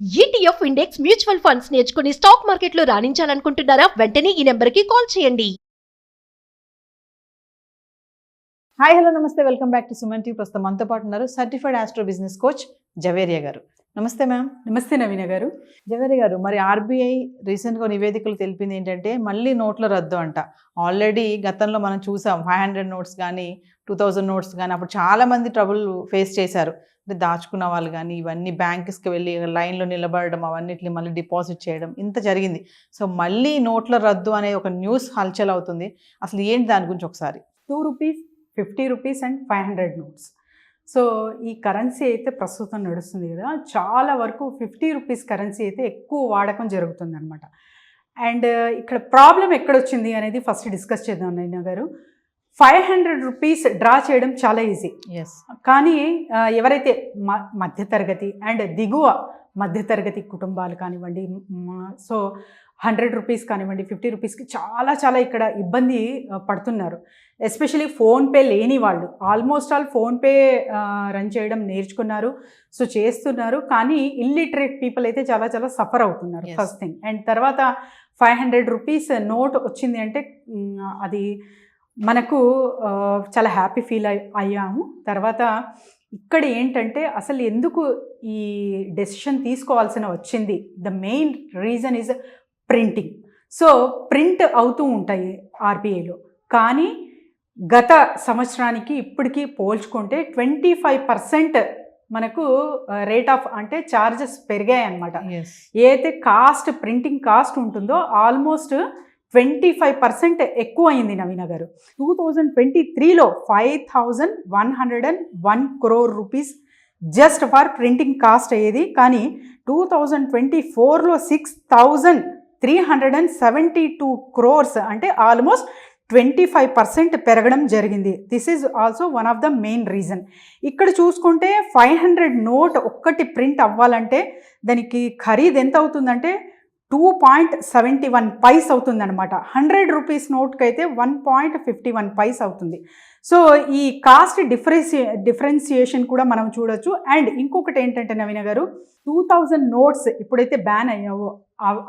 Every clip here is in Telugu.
ఈటీఎఫ్ ఇండెక్స్ మ్యూచువల్ ఫండ్స్ నేర్చుకుని స్టాక్ మార్కెట్లో రాణించాలనుకుంటున్నారా? వెంటనే ఈ నెంబర్కి కాల్ చేయండి. హాయ్ హలో నమస్తే, welcome back to Suman TV. ప్రస్తుతం మనతో పాటు ఉన్నారు certified astro business coach Javeria గారు. నమస్తే మ్యామ్. నమస్తే నవీన గారు. జవేరియా గారు, మరి ఆర్బీఐ రీసెంట్గా నివేదికలు తెలిపింది ఏంటంటే మళ్ళీ నోట్ల రద్దు అంట. ఆల్రెడీ గతంలో మనం చూసాం 500 నోట్స్ కానీ 2000 నోట్స్ కానీ అప్పుడు చాలామంది ట్రబుల్ ఫేస్ చేశారు. అంటే దాచుకున్న వాళ్ళు కానీ ఇవన్నీ బ్యాంక్స్కి వెళ్ళి లైన్లో నిలబడడం, అవన్నిటిని మళ్ళీ డిపాజిట్ చేయడం, ఇంత జరిగింది. సో మళ్ళీ నోట్ల రద్దు అనే ఒక న్యూస్ హల్చల్ అవుతుంది. అసలు ఏంటి దాని గురించి ఒకసారి? 2 rupees, 50 rupees and 500 notes. So ఈ కరెన్సీ అయితే ప్రస్తుతం నడుస్తుంది కదా, చాలా వరకు 50 రూపీస్ కరెన్సీ అయితే ఎక్కువ వాడకం జరుగుతుంది అనమాట. అండ్ ఇక్కడ ప్రాబ్లం ఎక్కడొచ్చింది అనేది ఫస్ట్ డిస్కస్ చేద్దాం నైనా గారు. 500 రూపీస్ డ్రా చేయడం చాలా ఈజీ. ఎస్. కానీ ఎవరైతే మధ్యతరగతి అండ్ దిగువ మధ్యతరగతి కుటుంబాలు కానివ్వండి, సో 100 రూపీస్ కానివ్వండి, 50 రూపీస్కి చాలా చాలా ఇక్కడ ఇబ్బంది పడుతున్నారు. ఎస్పెషలీ ఫోన్పే లేని వాళ్ళు ఆల్మోస్ట్ ఆల్ ఫోన్పే రన్ చేయడం నేర్చుకున్నారు, సో చేస్తున్నారు. కానీ ఇల్లిటరేట్ పీపుల్ అయితే చాలా చాలా సఫర్ అవుతున్నారు ఫస్ట్ థింగ్. అండ్ తర్వాత 500 రూపీస్ నోట్ వచ్చింది అంటే అది మనకు చాలా హ్యాపీ ఫీల్ అయ్యాము. తర్వాత ఇక్కడ ఏంటంటే అసలు ఎందుకు ఈ డెసిషన్ తీసుకోవాల్సిన వచ్చింది, the main reason is printing. So print అవుతూ ఉంటాయి ఆర్బీఐలో, కానీ గత సంవత్సరానికి ఇప్పటికీ పోల్చుకుంటే 25% మనకు రేట్ ఆఫ్ అంటే ఛార్జెస్ పెరిగాయి అన్నమాట. ఏదైతే కాస్ట్ ప్రింటింగ్ కాస్ట్ ఉంటుందో ఆల్మోస్ట్ 25% ఎక్కువ అయింది నవీన గారు. 2023లో 5101 crore rupees just for printing cost అయ్యేది. కానీ 2024లో 6372 crores అంటే ఆల్మోస్ట్ 25% పెరగడం జరిగింది. This is also one of the main reason. ఇక్కడ చూసుకుంటే 500 నోట్ ఒక్కటి ప్రింట్ అవ్వాలంటే దానికి ఖరీదు ఎంత అవుతుందంటే 2.71 పైస్ అవుతుందన్నమాట. 100 రూపీస్ నోట్కి అయితే 1.51 పైస్ అవుతుంది. సో ఈ కాస్ట్ డిఫరెన్సియేషన్ కూడా మనం చూడొచ్చు. అండ్ ఇంకొకటి ఏంటంటే నవీన గారు, 2000 నోట్స్ ఎప్పుడైతే బ్యాన్ అయ్యావో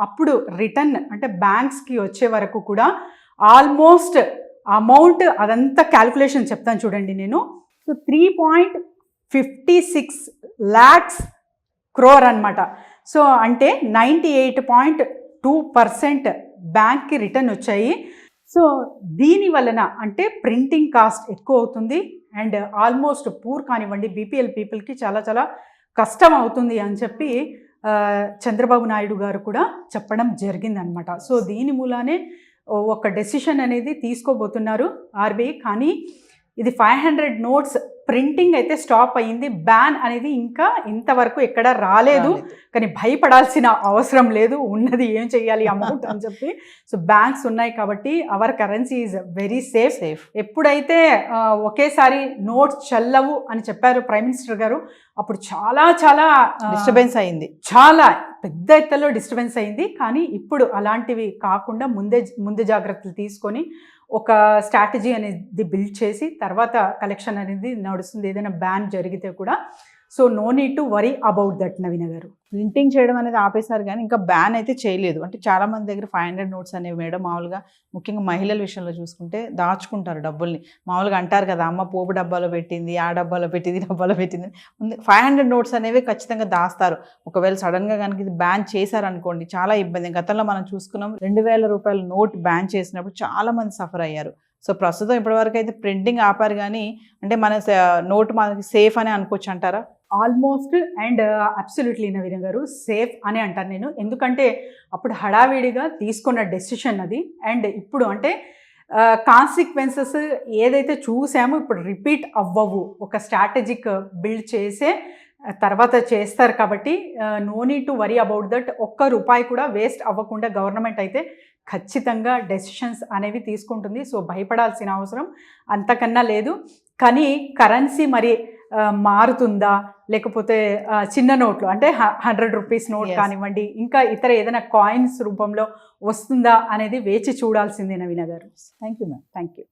అప్పుడు రిటర్న్ అంటే బ్యాంక్స్కి వచ్చే వరకు కూడా ఆల్మోస్ట్ అమౌంట్ అదంతా క్యాల్కులేషన్ చెప్తాను చూడండి నేను. సో 3.56 lakhs crore అనమాట. సో అంటే 98.2% బ్యాంక్కి రిటర్న్ వచ్చాయి. సో దీని వలన అంటే ప్రింటింగ్ కాస్ట్ ఎక్కువ అవుతుంది అండ్ ఆల్మోస్ట్ పూర్ కానివ్వండి, బీపీఎల్ పీపుల్కి చాలా చాలా కష్టం అవుతుంది అని చెప్పి చంద్రబాబు నాయుడు గారు కూడా చెప్పడం జరిగిందనమాట. సో దీని మూలానే ఒక డెసిషన్ అనేది తీసుకోబోతున్నారు ఆర్బీఐ. కానీ ఇది 500 నోట్స్ ప్రింటింగ్ అయితే స్టాప్ అయ్యింది. బ్యాన్ అనేది ఇంకా ఇంతవరకు ఎక్కడ రాలేదు. కానీ భయపడాల్సిన అవసరం లేదు, ఉన్నది ఏం చేయాలి అమౌంట్ అని చెప్పి. సో బ్యాంక్స్ ఉన్నాయి కాబట్టి our currency is very safe. ఎప్పుడైతే ఒకేసారి నోట్స్ చల్లవు అని చెప్పారు ప్రైమ్ మినిస్టర్ గారు, అప్పుడు చాలా చాలా డిస్టర్బెన్స్ అయింది, చాలా పెద్ద ఎత్తులో డిస్టర్బెన్స్ అయింది. కానీ ఇప్పుడు అలాంటివి కాకుండా ముందు జాగ్రత్తలు తీసుకొని ఒక స్ట్రాటజీ అనేది బిల్డ్ చేసి తర్వాత కలెక్షన్ అనేది నడుస్తుంది ఏదైనా బ్యాన్ జరిగితే కూడా. So no need to worry about that Naveena గారు. ప్రింటింగ్ చేయడం అనేది ఆపేశారు కానీ ఇంకా బ్యాన్ అయితే చేయలేదు. అంటే చాలా మంది దగ్గర 500 నోట్స్ అనేవి మేడం మామూలుగా ముఖ్యంగా మహిళల విషయంలో చూసుకుంటే దాచుకుంటారు డబ్బుల్ని. మామూలుగా అంటారు కదా, అమ్మ పోపు డబ్బాలో పెట్టింది, ఆ డబ్బాలో పెట్టింది, డబ్బాలో పెట్టింది. 500 నోట్స్ అనేవి ఖచ్చితంగా దాస్తారు. ఒకవేళ సడన్గా కనుక ఇది బ్యాన్ చేశారనుకోండి చాలా ఇబ్బంది. గతంలో మనం చూసుకున్నాం 2000 రూపాయల నోట్ బ్యాన్ చేసినప్పుడు చాలా మంది సఫర్ అయ్యారు. సో ప్రస్తుతం ఇప్పటివరకు అయితే ప్రింటింగ్ ఆపారు కానీ అంటే మన నోట్ మనకి సేఫ్ అని అనుకోవచ్చు అంటారా? ఆల్మోస్ట్ అండ్ అబ్సల్యూట్లీ నవీన గారు సేఫ్ అని అంటాను నేను. ఎందుకంటే అప్పుడు హడావిడిగా తీసుకున్న డెసిషన్ అది. అండ్ ఇప్పుడు అంటే కాన్సిక్వెన్సెస్ ఏదైతే చూసామో ఇప్పుడు రిపీట్ అవ్వవు. ఒక స్ట్రాటజిక్ బిల్డ్ చేసే తర్వాత చేస్తారు కాబట్టి no need to worry about that. ఒక్క రూపాయి కూడా వేస్ట్ అవ్వకుండా గవర్నమెంట్ అయితే ఖచ్చితంగా డెసిషన్స్ అనేవి తీసుకుంటుంది. సో భయపడాల్సిన అవసరం అంతకన్నా లేదు. కానీ కరెన్సీ మరి మారుతుందా లేకపోతే చిన్న నోట్లు అంటే 100 రూపీస్ నోట్ కానివ్వండి, ఇంకా ఇతర ఏదైనా కాయిన్స్ రూపంలో వస్తుందా అనేది వేచి చూడాల్సిందే నవీన గారు. Thank you ma'am. Thank you.